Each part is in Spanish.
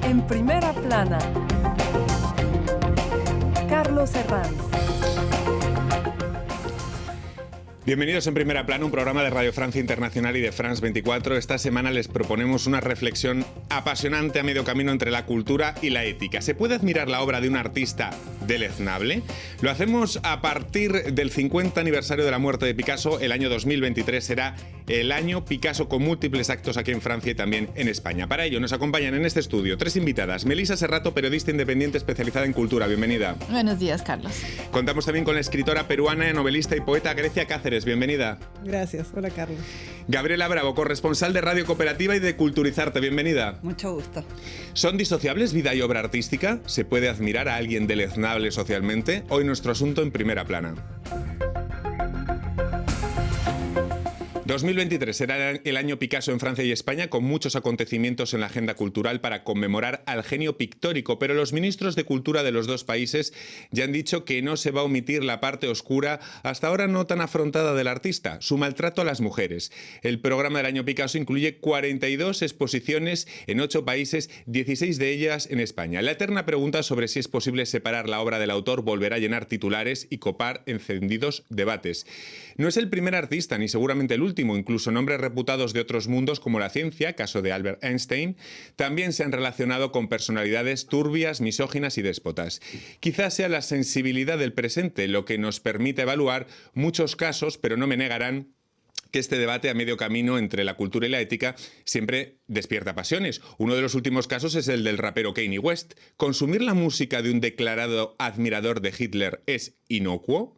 En primera plana, Carlos Herranz. Bienvenidos en Primera Plana, un programa de Radio Francia Internacional y de France 24. Esta semana les proponemos una reflexión apasionante a medio camino entre la cultura y la ética. ¿Se puede admirar la obra de un artista deleznable? Lo hacemos a partir del 50 aniversario de la muerte de Picasso. El año 2023 será el año Picasso, con múltiples actos aquí en Francia y también en España. Para ello nos acompañan en este estudio tres invitadas. Melissa Serrato, periodista independiente especializada en cultura. Bienvenida. Buenos días, Carlos. Contamos también con la escritora peruana, novelista y poeta Grecia Cáceres. Bienvenida. Gracias. Hola, Carlos. Gabriela Bravo, corresponsal de Radio Cooperativa y de Culturizarte. Bienvenida. Mucho gusto. ¿Son disociables vida y obra artística? ¿Se puede admirar a alguien deleznable socialmente? Hoy nuestro asunto en Primera Plana. 2023 será el año Picasso en Francia y España, con muchos acontecimientos en la agenda cultural para conmemorar al genio pictórico, pero los ministros de Cultura de los dos países ya han dicho que no se va a omitir la parte oscura, hasta ahora no tan afrontada, del artista, su maltrato a las mujeres. El programa del año Picasso incluye 42 exposiciones en 8 países, 16 de ellas en España. La eterna pregunta sobre si es posible separar la obra del autor volverá a llenar titulares y copar encendidos debates. No es el primer artista, ni seguramente el último. Incluso nombres reputados de otros mundos como la ciencia, caso de Albert Einstein, también se han relacionado con personalidades turbias, misóginas y déspotas. Quizás sea la sensibilidad del presente lo que nos permite evaluar muchos casos, pero no me negarán que este debate a medio camino entre la cultura y la ética siempre despierta pasiones. Uno de los últimos casos es el del rapero Kanye West. ¿Consumir la música de un declarado admirador de Hitler es inocuo?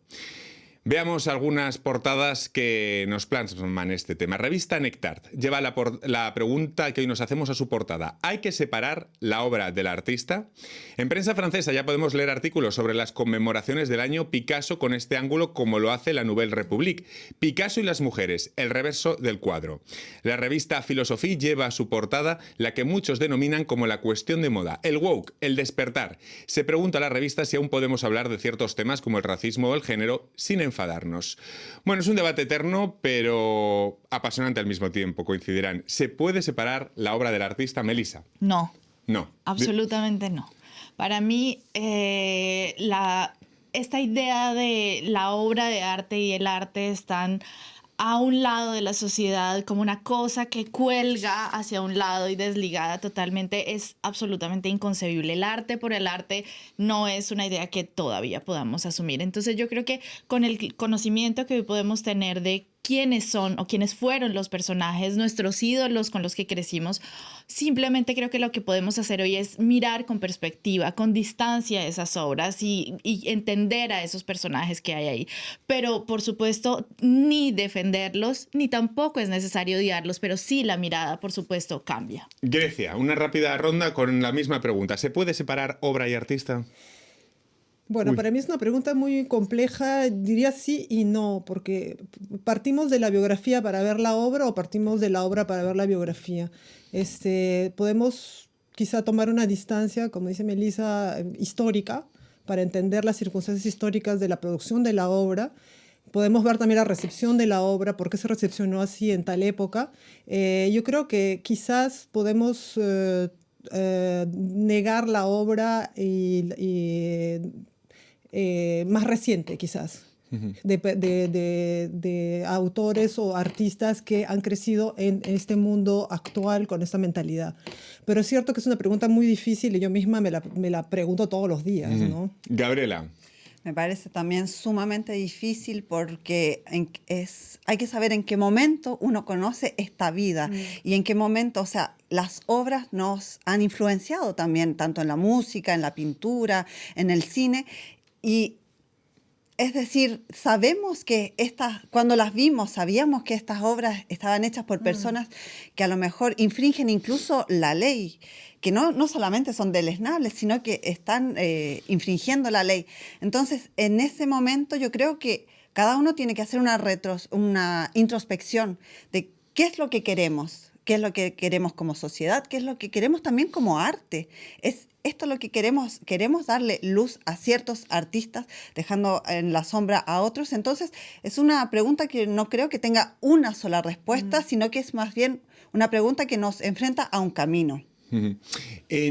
Veamos algunas portadas que nos plasman este tema. Revista Nectar lleva la pregunta que hoy nos hacemos a su portada. ¿Hay que separar la obra del artista? En prensa francesa ya podemos leer artículos sobre las conmemoraciones del año Picasso con este ángulo, como lo hace la Nouvelle République. Picasso y las mujeres, el reverso del cuadro. La revista Philosophie lleva a su portada la que muchos denominan como la cuestión de moda, el woke, el despertar. Se pregunta a la revista si aún podemos hablar de ciertos temas como el racismo o el género sin enfadarnos. Bueno, es un debate eterno, pero apasionante al mismo tiempo, coincidirán. ¿Se puede separar la obra del artista, Melissa? No. No. Absolutamente no. Para mí, esta idea de la obra de arte y el arte están a un lado de la sociedad como una cosa que cuelga hacia un lado y desligada totalmente, es absolutamente inconcebible. El arte por el arte no es una idea que todavía podamos asumir. Entonces yo creo que con el conocimiento que hoy podemos tener de quiénes son o quiénes fueron los personajes, nuestros ídolos con los que crecimos, simplemente creo que lo que podemos hacer hoy es mirar con perspectiva, con distancia esas obras y entender a esos personajes que hay ahí. Pero, por supuesto, ni defenderlos, ni tampoco es necesario odiarlos, pero sí la mirada, por supuesto, cambia. Grecia, una rápida ronda con la misma pregunta. ¿Se puede separar obra y artista? Bueno, para mí es una pregunta muy compleja, diría sí y no, porque partimos de la biografía para ver la obra o partimos de la obra para ver la biografía. Podemos quizá tomar una distancia, como dice Melissa, histórica, para entender las circunstancias históricas de la producción de la obra. Podemos ver también la recepción de la obra, por qué se recepcionó así en tal época. Yo creo que quizás podemos negar la obra más reciente, quizás, de autores o artistas que han crecido en este mundo actual con esta mentalidad. Pero es cierto que es una pregunta muy difícil y yo misma me la pregunto todos los días, ¿no? Gabriela. Me parece también sumamente difícil porque hay que saber en qué momento uno conoce esta vida y en qué momento, o sea, las obras nos han influenciado también, tanto en la música, en la pintura, en el cine. Y es decir, sabemos que cuando las vimos, sabíamos que estas obras estaban hechas por personas que a lo mejor infringen incluso la ley, que no solamente son deleznables, sino que están infringiendo la ley. Entonces, en ese momento yo creo que cada uno tiene que hacer una introspección de qué es lo que queremos, qué es lo que queremos como sociedad, qué es lo que queremos también como arte. Es esto lo que queremos darle luz a ciertos artistas, dejando en la sombra a otros. Entonces, es una pregunta que no creo que tenga una sola respuesta, sino que es más bien una pregunta que nos enfrenta a un camino. Ujú.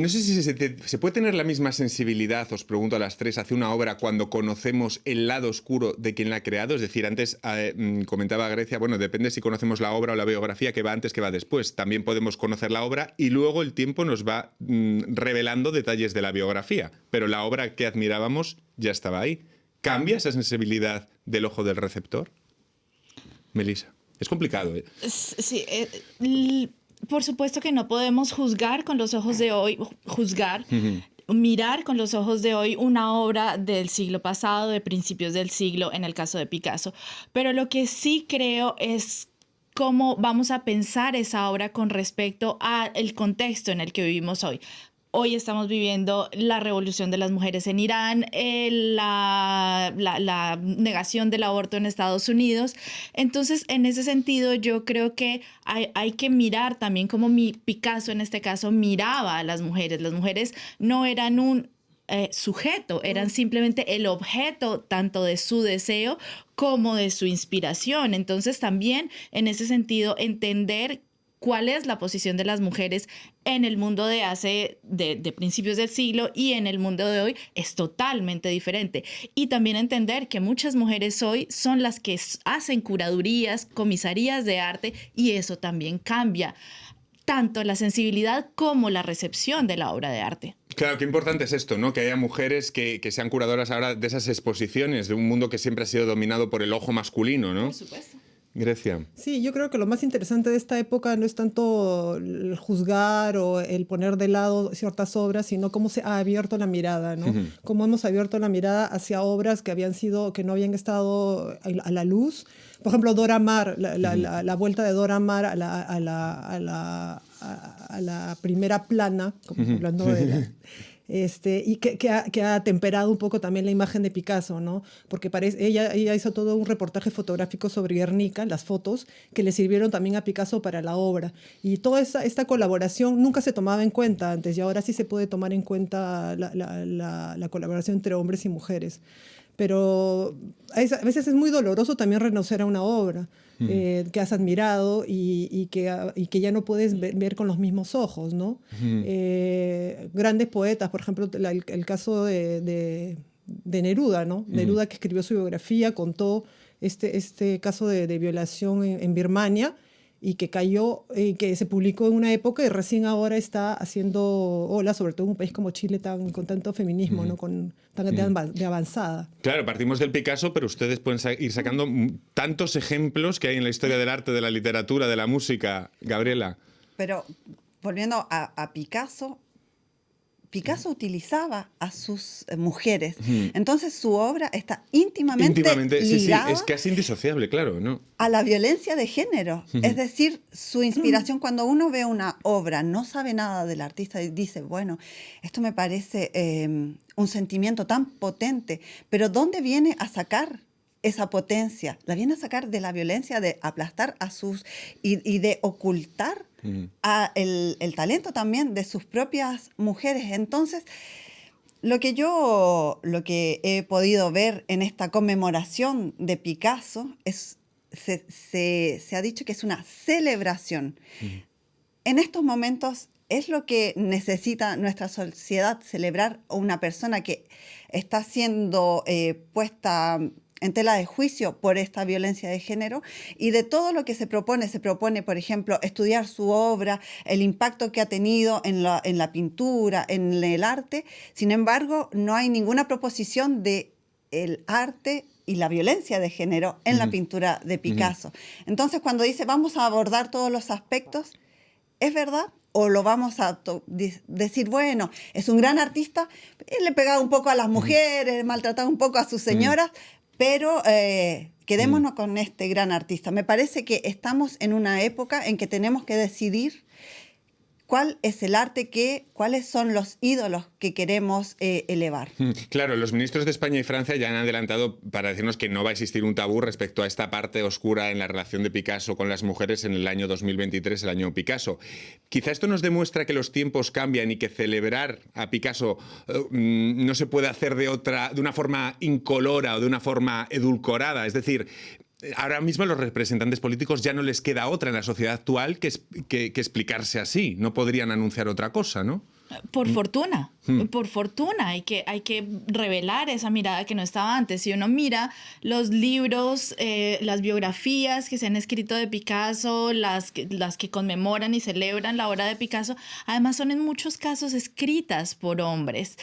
No sé si se puede tener la misma sensibilidad, os pregunto a las tres, hacia una obra cuando conocemos el lado oscuro de quien la ha creado. Es decir, antes comentaba Grecia, bueno, depende si conocemos la obra o la biografía, que va antes, que va después. También podemos conocer la obra y luego el tiempo nos va revelando detalles de la biografía. Pero la obra que admirábamos ya estaba ahí. ¿Cambia esa sensibilidad del ojo del receptor? Melissa. Es complicado, ¿eh? Sí, por supuesto que no podemos juzgar con los ojos de hoy, mirar con los ojos de hoy una obra del siglo pasado, de principios del siglo, en el caso de Picasso. Pero lo que sí creo es cómo vamos a pensar esa obra con respecto al contexto en el que vivimos hoy. Hoy estamos viviendo la revolución de las mujeres en Irán, la negación del aborto en Estados Unidos. Entonces, en ese sentido, yo creo que hay que mirar también cómo Picasso, en este caso, miraba a las mujeres. Las mujeres no eran un sujeto, eran simplemente el objeto tanto de su deseo como de su inspiración. Entonces, también, en ese sentido, entender cuál es la posición de las mujeres en el mundo de principios del siglo y en el mundo de hoy es totalmente diferente. Y también entender que muchas mujeres hoy son las que hacen curadurías, comisarías de arte, y eso también cambia tanto la sensibilidad como la recepción de la obra de arte. Claro, qué importante es esto, ¿no? Que haya mujeres que sean curadoras ahora de esas exposiciones, de un mundo que siempre ha sido dominado por el ojo masculino, ¿no? Por supuesto. Grecia. Sí, yo creo que lo más interesante de esta época no es tanto el juzgar o el poner de lado ciertas obras, sino cómo se ha abierto la mirada, ¿no? Cómo hemos abierto la mirada hacia obras que no habían estado a la luz. Por ejemplo, Dora Maar, la vuelta de Dora Maar a la primera plana, como hablando de la... y que ha temperado un poco también la imagen de Picasso, ¿no? Porque ella hizo todo un reportaje fotográfico sobre Guernica, las fotos, que le sirvieron también a Picasso para la obra. Y toda esta colaboración nunca se tomaba en cuenta antes, y ahora sí se puede tomar en cuenta la colaboración entre hombres y mujeres. Pero a veces es muy doloroso también renunciar a una obra que has admirado y que ya no puedes ver con los mismos ojos, ¿no? Grandes poetas, por ejemplo, el caso de Neruda, ¿no? Neruda, que escribió su biografía, contó este caso de violación en Birmania, y que que se publicó en una época y recién ahora está haciendo ola, sobre todo en un país como Chile con tanto feminismo, ¿no? De avanzada. Claro, partimos del Picasso, pero ustedes pueden ir sacando tantos ejemplos que hay en la historia del arte, de la literatura, de la música. Gabriela. Pero volviendo a Picasso, Picasso utilizaba a sus mujeres. Entonces su obra está íntimamente ligada, sí, es casi indisociable, claro, ¿no? a la violencia de género. Es decir, su inspiración, cuando uno ve una obra, no sabe nada del artista y dice, bueno, esto me parece un sentimiento tan potente, pero ¿dónde viene a sacar esa potencia? La viene a sacar de la violencia, de aplastar y de ocultar el talento también de sus propias mujeres. Entonces, lo que he podido ver en esta conmemoración de Picasso se ha dicho que es una celebración. En estos momentos es lo que necesita nuestra sociedad, celebrar a una persona que está siendo puesta en tela de juicio por esta violencia de género, y de todo lo que se propone, por ejemplo, estudiar su obra, el impacto que ha tenido en la pintura, en el arte. Sin embargo, no hay ninguna proposición de el arte y la violencia de género en la pintura de Picasso. Entonces, cuando dice vamos a abordar todos los aspectos, ¿es verdad? ¿O lo vamos a decir, bueno, es un gran artista, él le pegaba un poco a las mujeres, maltrataba un poco a sus señoras, pero quedémonos con este gran artista? Me parece que estamos en una época en que tenemos que decidir cuál es el arte, cuáles son los ídolos que queremos elevar. Claro, los ministros de España y Francia ya han adelantado para decirnos que no va a existir un tabú respecto a esta parte oscura en la relación de Picasso con las mujeres en el año 2023, el año Picasso. Quizá esto nos demuestra que los tiempos cambian y que celebrar a Picasso no se puede hacer de una forma incolora o de una forma edulcorada. Es decir, ahora mismo a los representantes políticos ya no les queda otra en la sociedad actual que explicarse así. No podrían anunciar otra cosa, ¿no? Por fortuna, hay que revelar esa mirada que no estaba antes. Si uno mira los libros, las biografías que se han escrito de Picasso, las que conmemoran y celebran la obra de Picasso, además son en muchos casos escritas por hombres.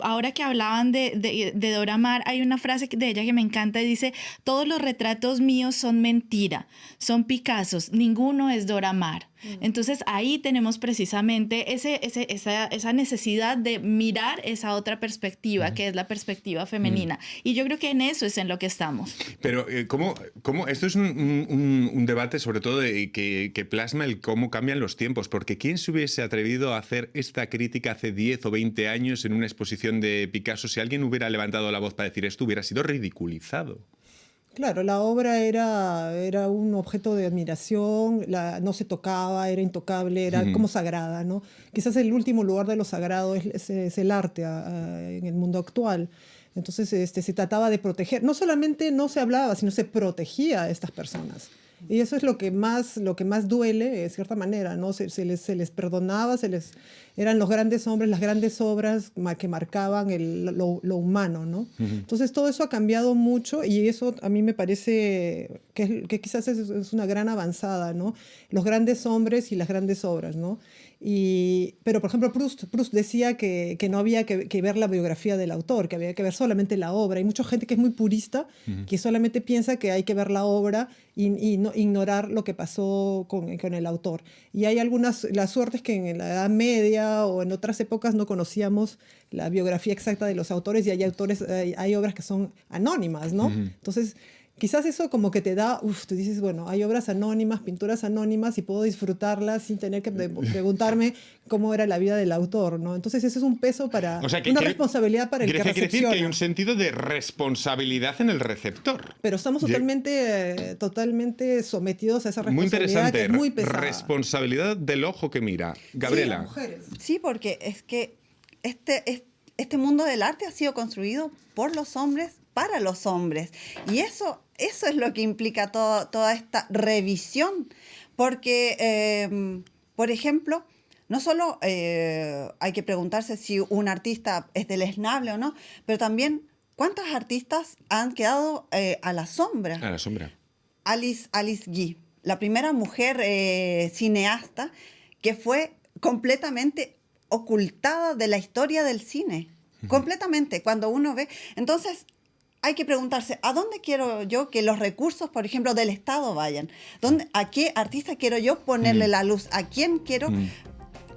Ahora que hablaban de Dora Maar, hay una frase de ella que me encanta y dice: todos los retratos míos son mentira, son Picassos, ninguno es Dora Maar. Entonces ahí tenemos precisamente esa necesidad de mirar esa otra perspectiva, que es la perspectiva femenina. Y yo creo que en eso es en lo que estamos. Pero ¿cómo? Esto es un debate sobre todo que plasma el cómo cambian los tiempos, porque ¿quién se hubiese atrevido a hacer esta crítica hace 10 o 20 años en una exposición de Picasso? Si alguien hubiera levantado la voz para decir esto, hubiera sido ridiculizado. Claro, la obra era un objeto de admiración, no se tocaba, era intocable, era como sagrada, ¿no? Quizás el último lugar de lo sagrado es el arte en el mundo actual. Entonces se trataba de proteger. No solamente no se hablaba, sino se protegía a estas personas. Y eso es lo que más duele, de cierta manera, ¿no? Se les perdonaba, eran los grandes hombres, las grandes obras que marcaban lo humano, ¿no? Entonces todo eso ha cambiado mucho y eso a mí me parece que quizás es una gran avanzada, ¿no? Los grandes hombres y las grandes obras, ¿no? Pero, por ejemplo, Proust decía que no había que ver la biografía del autor, que había que ver solamente la obra. Hay mucha gente que es muy purista, que solamente piensa que hay que ver la obra y no, ignorar lo que pasó con el autor. Y hay la suerte es que en la Edad Media o en otras épocas no conocíamos la biografía exacta de los autores y hay obras que son anónimas, ¿no? Entonces, quizás eso como que te da, tú dices, bueno, hay obras anónimas, pinturas anónimas y puedo disfrutarlas sin tener que preguntarme cómo era la vida del autor, ¿no? Entonces eso es un peso una responsabilidad para el que recepciona. Quiere decir que hay un sentido de responsabilidad en el receptor. Pero estamos totalmente sometidos a esa responsabilidad. Muy interesante, que es muy pesada. Responsabilidad del ojo que mira. Gabriela. Sí, mujeres. Sí, porque es que este mundo del arte ha sido construido por los hombres, para los hombres. Y eso es lo que implica toda esta revisión. Porque, por ejemplo, no solo hay que preguntarse si un artista es deleznable o no, pero también cuántas artistas han quedado a la sombra. A la sombra. Alice Guy, la primera mujer cineasta que fue completamente ocultada de la historia del cine. Completamente, cuando uno ve. Entonces, hay que preguntarse, ¿a dónde quiero yo que los recursos, por ejemplo, del Estado vayan? ¿A qué artista quiero yo ponerle la luz? ¿A quién quiero?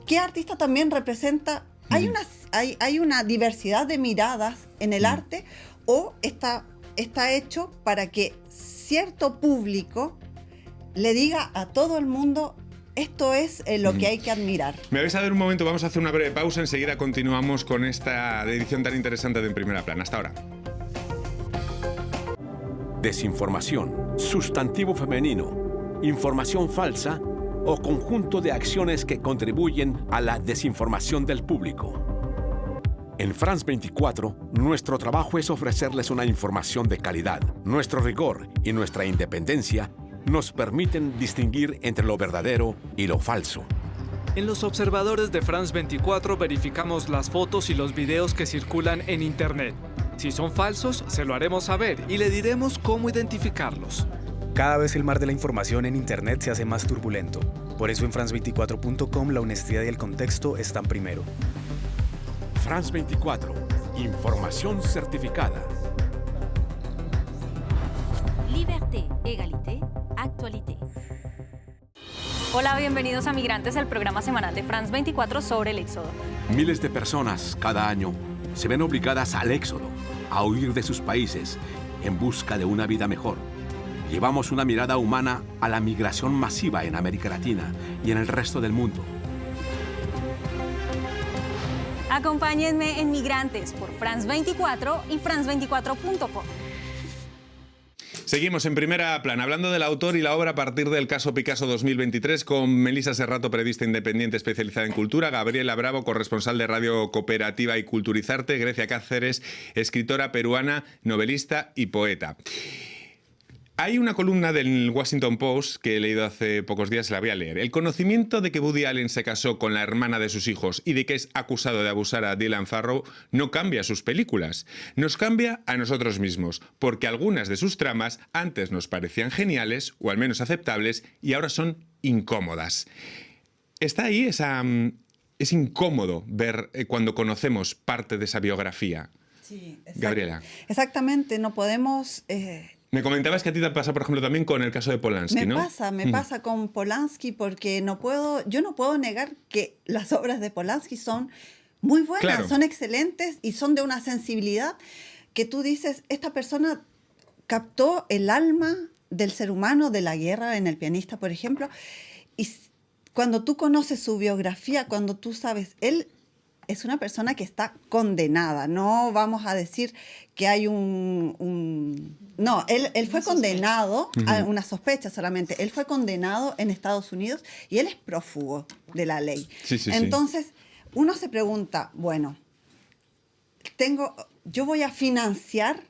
¿Qué artista también representa? ¿Hay una diversidad de miradas en el arte o está hecho para que cierto público le diga a todo el mundo: esto es lo que hay que admirar? Me vais a dar un momento, vamos a hacer una breve pausa, enseguida continuamos con esta edición tan interesante de En Primera Plana. Hasta ahora. Desinformación, sustantivo femenino, información falsa o conjunto de acciones que contribuyen a la desinformación del público. En France 24, nuestro trabajo es ofrecerles una información de calidad. Nuestro rigor y nuestra independencia nos permiten distinguir entre lo verdadero y lo falso. En Los Observadores de France 24 verificamos las fotos y los videos que circulan en Internet. Si son falsos, se lo haremos saber y le diremos cómo identificarlos. Cada vez el mar de la información en Internet se hace más turbulento. Por eso en France24.com la honestidad y el contexto están primero. France 24. Información certificada. Liberté, égalité, actualité. Hola, bienvenidos a Migrantes, el programa semanal de France 24 sobre el éxodo. Miles de personas cada año se ven obligadas al éxodo, a huir de sus países en busca de una vida mejor. Llevamos una mirada humana a la migración masiva en América Latina y en el resto del mundo. Acompáñenme en Migrantes por France 24 y France24.com. Seguimos en Primera Plana, hablando del autor y la obra a partir del caso Picasso 2023 con Melissa Serrato, periodista independiente especializada en cultura, Gabriela Bravo, corresponsal de Radio Cooperativa y Culturizarte, Grecia Cáceres, escritora peruana, novelista y poeta. Hay una columna del Washington Post que he leído hace pocos días, la voy a leer. El conocimiento de que Woody Allen se casó con la hermana de sus hijos y de que es acusado de abusar a Dylan Farrow no cambia sus películas. Nos cambia a nosotros mismos, porque algunas de sus tramas antes nos parecían geniales, o al menos aceptables, y ahora son incómodas. Está ahí es incómodo ver cuando conocemos parte de esa biografía. Sí, Gabriela. Exactamente, no podemos... Me comentabas que a ti te pasa, por ejemplo, también con el caso de Polanski, ¿no? Me pasa con Polanski porque yo no puedo negar que las obras de Polanski son muy buenas, Claro. son excelentes y son de una sensibilidad que tú dices, esta persona captó el alma del ser humano, de la guerra, en El pianista, por ejemplo, y cuando tú conoces su biografía, cuando tú sabes, él es una persona que está condenada, no vamos a decir que hay No, él fue condenado, a una sospecha solamente, él fue condenado en Estados Unidos y él es prófugo de la ley. Sí. Entonces, uno se pregunta, bueno, yo voy a financiar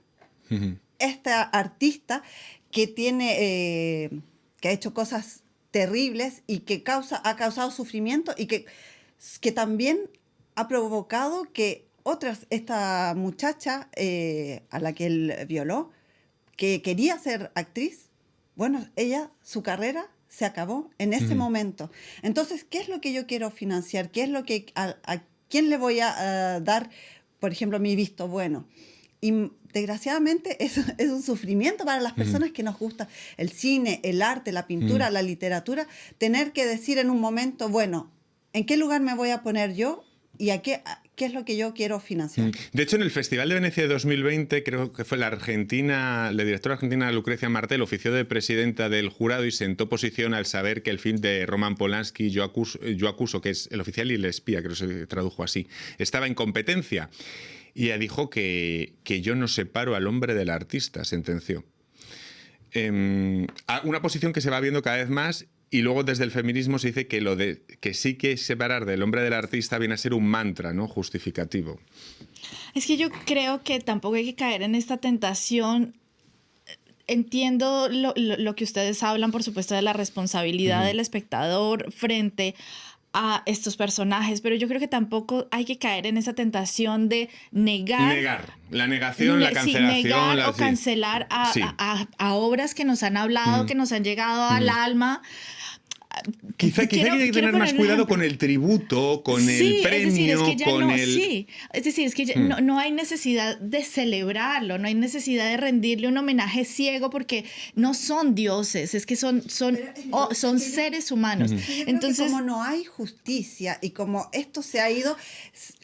esta artista que que ha hecho cosas terribles y que ha causado sufrimiento y que también ha provocado que esta muchacha a la que él violó, que quería ser actriz, bueno, su carrera se acabó en ese momento. Entonces, ¿qué es lo que yo quiero financiar? ¿Qué es lo que a quién le voy a dar, por ejemplo, mi visto bueno? Y desgraciadamente es un sufrimiento para las personas que nos gusta el cine, el arte, la pintura, la literatura, tener que decir en un momento, bueno, ¿en qué lugar me voy a poner yo? ¿Y qué es lo que yo quiero financiar? De hecho, en el Festival de Venecia de 2020, creo que fue la directora argentina Lucrecia Martel, ofició de presidenta del jurado y sentó posición al saber que el film de Roman Polanski, Yo acuso, que es El oficial y el espía, creo que se tradujo así, estaba en competencia. Y ella dijo que yo no separo al hombre del artista, sentenció. Una posición que se va viendo cada vez más. Y luego desde el feminismo se dice que sí que separar del hombre del artista viene a ser un mantra, ¿no? Justificativo. Es que yo creo que tampoco hay que caer en esta tentación. Entiendo lo que ustedes hablan, por supuesto, de la responsabilidad del espectador frente a estos personajes, pero yo creo que tampoco hay que caer en esa tentación de negar. La negación, la cancelación. Sí, negar o cancelar a obras que nos han hablado, que nos han llegado al alma. Quizá hay que tener más cuidado con el tributo, con el premio, Sí, es decir, es que ya no hay necesidad de celebrarlo, no hay necesidad de rendirle un homenaje ciego porque no son dioses, es que son seres humanos. Entonces, como no hay justicia y como esto se ha ido,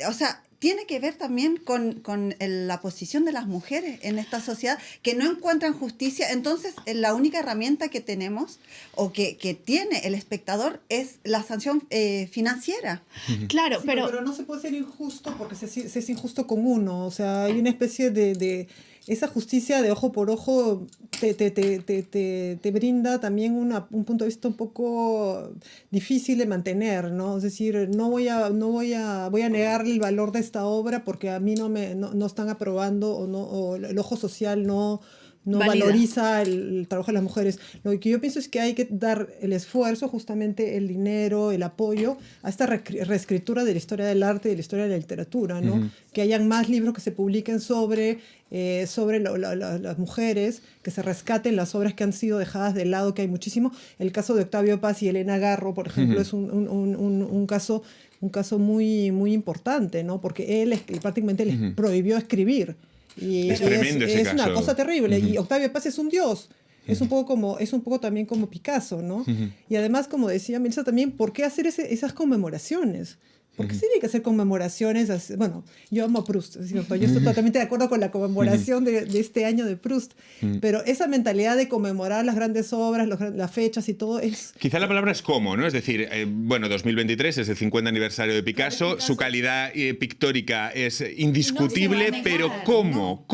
o sea, tiene que ver también con la posición de las mujeres en esta sociedad que no encuentran justicia. Entonces, la única herramienta que tenemos o que tiene el espectador es la sanción financiera. Claro, sí, pero no se puede ser injusto porque se es injusto con uno. O sea, hay una especie de esa justicia de ojo por ojo te brinda también un punto de vista un poco difícil de mantener, ¿no? Es decir, voy a negar el valor de esta obra porque a mí no están aprobando o el ojo social no valoriza el trabajo de las mujeres. Lo que yo pienso es que hay que dar el esfuerzo, justamente el dinero, el apoyo a esta reescritura de la historia del arte y de la historia de la literatura, ¿no? Que hayan más libros que se publiquen sobre las mujeres, que se rescaten las obras que han sido dejadas de lado, que hay muchísimo. El caso de Octavio Paz y Elena Garro, por ejemplo, es un caso muy, muy importante, ¿no? Porque él prácticamente les prohibió escribir. Y es tremendo ese caso. Es una cosa terrible. Y Octavio Paz es un dios. Es un poco también como Picasso, ¿no? Y además, como decía Melissa también, ¿por qué hacer esas conmemoraciones? ¿Por qué se tiene que hacer conmemoraciones? Bueno, yo amo a Proust, es cierto. Yo estoy totalmente de acuerdo con la conmemoración de este año de Proust. Pero esa mentalidad de conmemorar las grandes obras, las fechas y todo es... Quizá la palabra es cómo, ¿no? Es decir, 2023 es el 50 aniversario de Picasso, su calidad pictórica es indiscutible, pero ¿cómo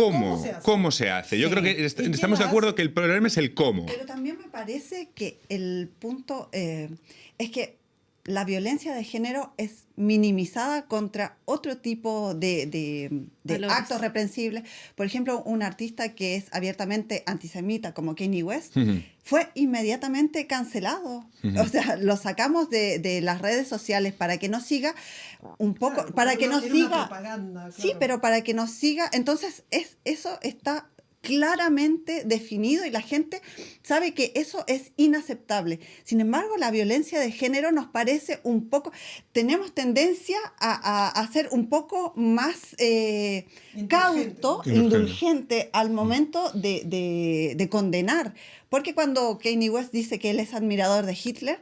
se hace? Yo creo que estamos de acuerdo que el problema es el cómo. Pero también me parece que el punto es que la violencia de género es minimizada contra otro tipo de actos reprensibles. Por ejemplo, un artista que es abiertamente antisemita como Kanye West fue inmediatamente cancelado. O sea, lo sacamos de las redes sociales para que no siga un poco, Claro, para que no siga. Propaganda, Sí, claro. pero para que nos siga. Entonces, eso está claramente definido y la gente sabe que eso es inaceptable. Sin embargo, la violencia de género nos parece un poco, tenemos tendencia a ser un poco más cauto, indulgente al momento de condenar. Porque cuando Kanye West dice que él es admirador de Hitler,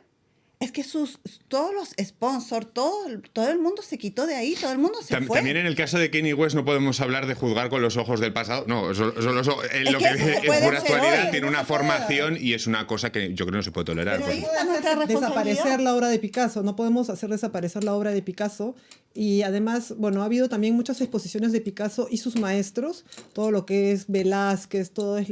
es que todos los sponsors, todo el mundo se quitó de ahí, todo el mundo se fue. También en el caso de Kanye West no podemos hablar de juzgar con los ojos del pasado. No, lo que es pura actualidad tiene una formación y es una cosa que yo creo que no se puede tolerar. Pero ahí Pues. está nuestra responsabilidad. Desaparecer la obra de Picasso, no podemos hacer desaparecer la obra de Picasso. Y además, bueno, ha habido también muchas exposiciones de Picasso y sus maestros, todo lo que es Velázquez, todas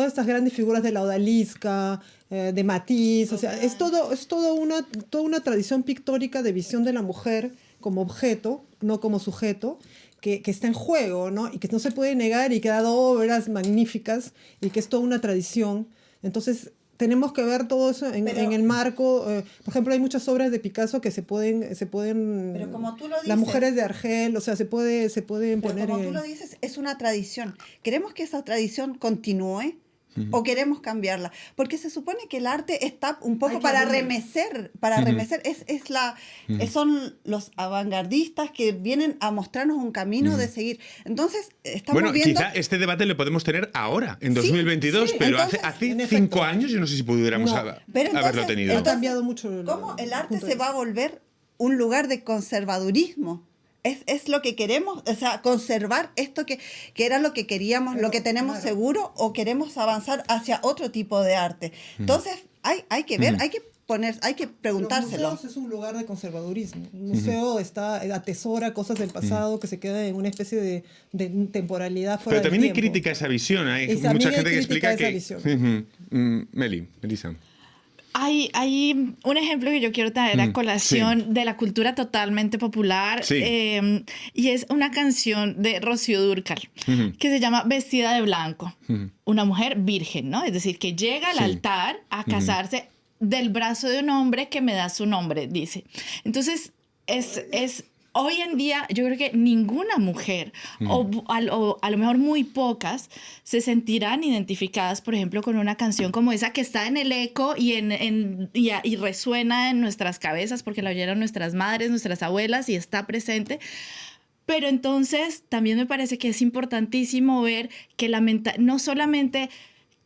estas grandes figuras de la odalisca, de Matisse, o sea, es toda una tradición pictórica de visión de la mujer como objeto, no como sujeto, que está en juego, ¿no? Y que no se puede negar y que ha dado obras magníficas y que es toda una tradición. Entonces, tenemos que ver todo eso en el marco. Por ejemplo, hay muchas obras de Picasso que se pueden Pero como tú lo dices, las mujeres de Argel, o sea, se pueden poner como tú lo dices, es una tradición. ¿Queremos que esa tradición continúe? ¿O queremos cambiarla? Porque se supone que el arte está un poco para remecer, son los avantgardistas que vienen a mostrarnos un camino de seguir. Entonces, estamos viendo... Quizá este debate lo podemos tener ahora, en 2022, pero entonces, hace 5 años yo no sé si pudiéramos haberlo tenido. Ha cambiado mucho. ¿Cómo el arte se va a volver un lugar de conservadurismo? Es lo que queremos, o sea, conservar esto que era lo que queríamos, lo que tenemos seguro, o queremos avanzar hacia otro tipo de arte. Entonces, hay que ver, hay que preguntárselo. Los museos es un lugar de conservadurismo. Un museo atesora cosas del pasado que se queda en una especie de temporalidad fuera Pero también del hay tiempo. crítica a esa visión. Hay También mucha hay gente que crítica explica a esa visión. Melissa. Hay un ejemplo que yo quiero traer a colación de la cultura totalmente popular y es una canción de Rocío Dúrcal que se llama Vestida de Blanco, una mujer virgen, ¿no? Es decir, que llega al altar a casarse del brazo de un hombre que me da su nombre, dice. Entonces, es hoy en día yo creo que ninguna mujer, o a lo mejor muy pocas, se sentirán identificadas, por ejemplo, con una canción como esa que está en el eco y resuena en nuestras cabezas porque la oyeron nuestras madres, nuestras abuelas y está presente. Pero entonces también me parece que es importantísimo ver que no solamente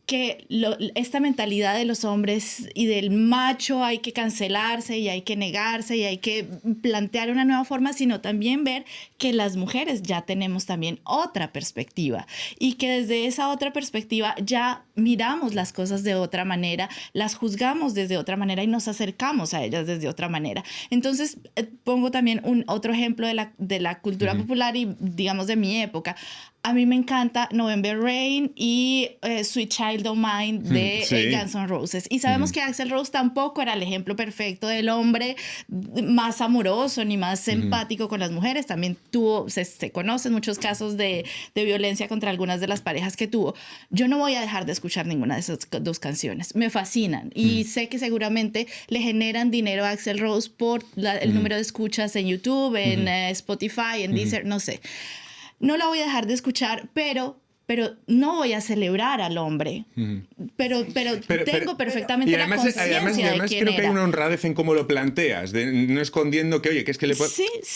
que esta mentalidad de los hombres y del macho hay que cancelarse y hay que negarse y hay que plantear una nueva forma, sino también ver que las mujeres ya tenemos también otra perspectiva y que desde esa otra perspectiva ya miramos las cosas de otra manera, las juzgamos desde otra manera y nos acercamos a ellas desde otra manera. Entonces, pongo también otro ejemplo de la cultura popular y, digamos, de mi época. A mí me encanta November Rain y Sweet Child O' Mine de Guns N' Roses. Y sabemos que Axl Rose tampoco era el ejemplo perfecto del hombre más amoroso ni más empático con las mujeres. También se conocen muchos casos de violencia contra algunas de las parejas que tuvo. Yo no voy a dejar de escuchar ninguna de esas dos canciones. Me fascinan. Y sé que seguramente le generan dinero a Axl Rose por el número de escuchas en YouTube, en Spotify, en Deezer, no sé. No la voy a dejar de escuchar, pero no voy a celebrar al hombre. Pero tengo perfectamente la conciencia de quién era. Además creo que hay una honradez en cómo lo planteas, no escondiendo que, oye, que es que le puede...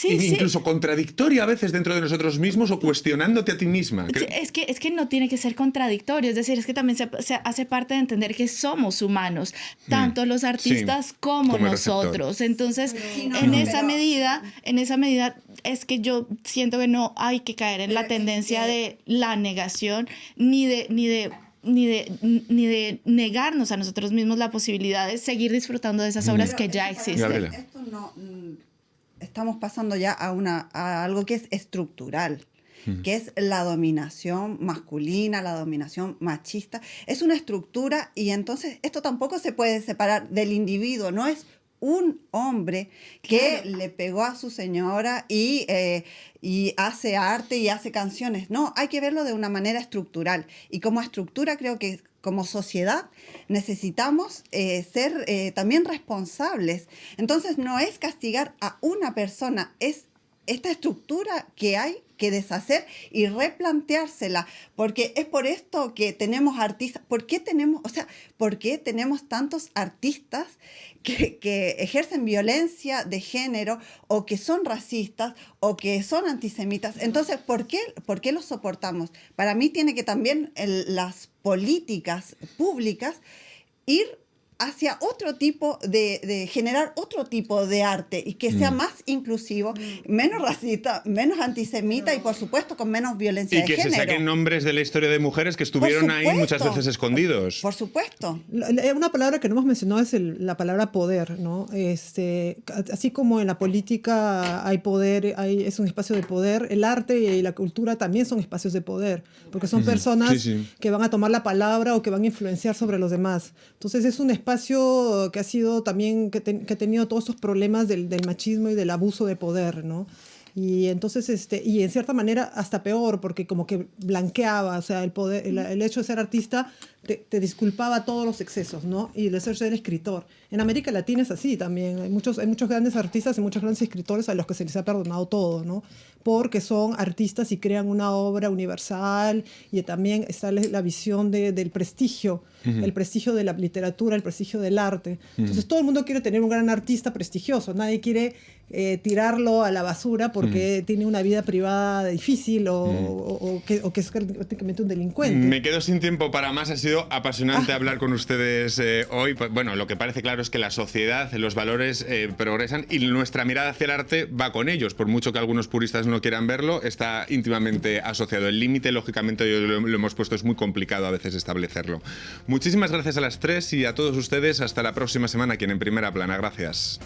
incluso contradictorio a veces dentro de nosotros mismos o cuestionándote a ti misma. Es que no tiene que ser contradictorio, es decir, es que también se hace parte de entender que somos humanos, tanto los artistas como nosotros. Entonces, en esa medida, es que yo siento que no hay que caer en la tendencia de la negación, ni de negarnos a nosotros mismos la posibilidad de seguir disfrutando de esas obras que ya existen. Esto estamos pasando ya a algo que es estructural, que es la dominación masculina, la dominación machista. Es una estructura y entonces esto tampoco se puede separar del individuo, no es un hombre que le pegó a su señora y hace arte y hace canciones. No, hay que verlo de una manera estructural. Y como estructura creo que como sociedad necesitamos ser también responsables. Entonces no es castigar a una persona, es esta estructura que hay que deshacer y replanteársela, porque es por esto que tenemos artistas. ¿Por qué tenemos tantos artistas que ejercen violencia de género o que son racistas o que son antisemitas? Entonces, ¿por qué los soportamos? Para mí tiene que también las políticas públicas ir hacia otro tipo de generar otro tipo de arte y que sea más inclusivo, menos racista, menos antisemita y por supuesto con menos violencia de género. Y que se saquen nombres de la historia de mujeres que estuvieron ahí muchas veces escondidos. Por supuesto. Una palabra que no hemos mencionado es la palabra poder, ¿no? Así como en la política hay poder, es un espacio de poder, el arte y la cultura también son espacios de poder, porque son personas que van a tomar la palabra o que van a influenciar sobre los demás. Entonces es un espacio que ha sido también, que ha tenido todos estos problemas del machismo y del abuso de poder, ¿no? Y entonces, y en cierta manera hasta peor, porque como que blanqueaba, o sea, el poder, el hecho de ser artista te disculpaba todos los excesos, ¿no? Y el hecho de ser escritor. En América Latina es así también. Hay muchos grandes artistas y muchos grandes escritores a los que se les ha perdonado todo, ¿no? Porque son artistas y crean una obra universal, y también está la visión del prestigio, el prestigio de la literatura, el prestigio del arte. Entonces todo el mundo quiere tener un gran artista prestigioso, nadie quiere tirarlo a la basura porque tiene una vida privada difícil o que es prácticamente un delincuente. Me quedo sin tiempo para más, ha sido apasionante hablar con ustedes hoy. Bueno, lo que parece claro es que la sociedad, los valores progresan y nuestra mirada hacia el arte va con ellos, por mucho que algunos puristas no quieran verlo, está íntimamente asociado. El límite, lógicamente, lo hemos puesto, es muy complicado a veces establecerlo. Muchísimas gracias a las tres y a todos ustedes. Hasta la próxima semana aquí en Primera Plana. Gracias.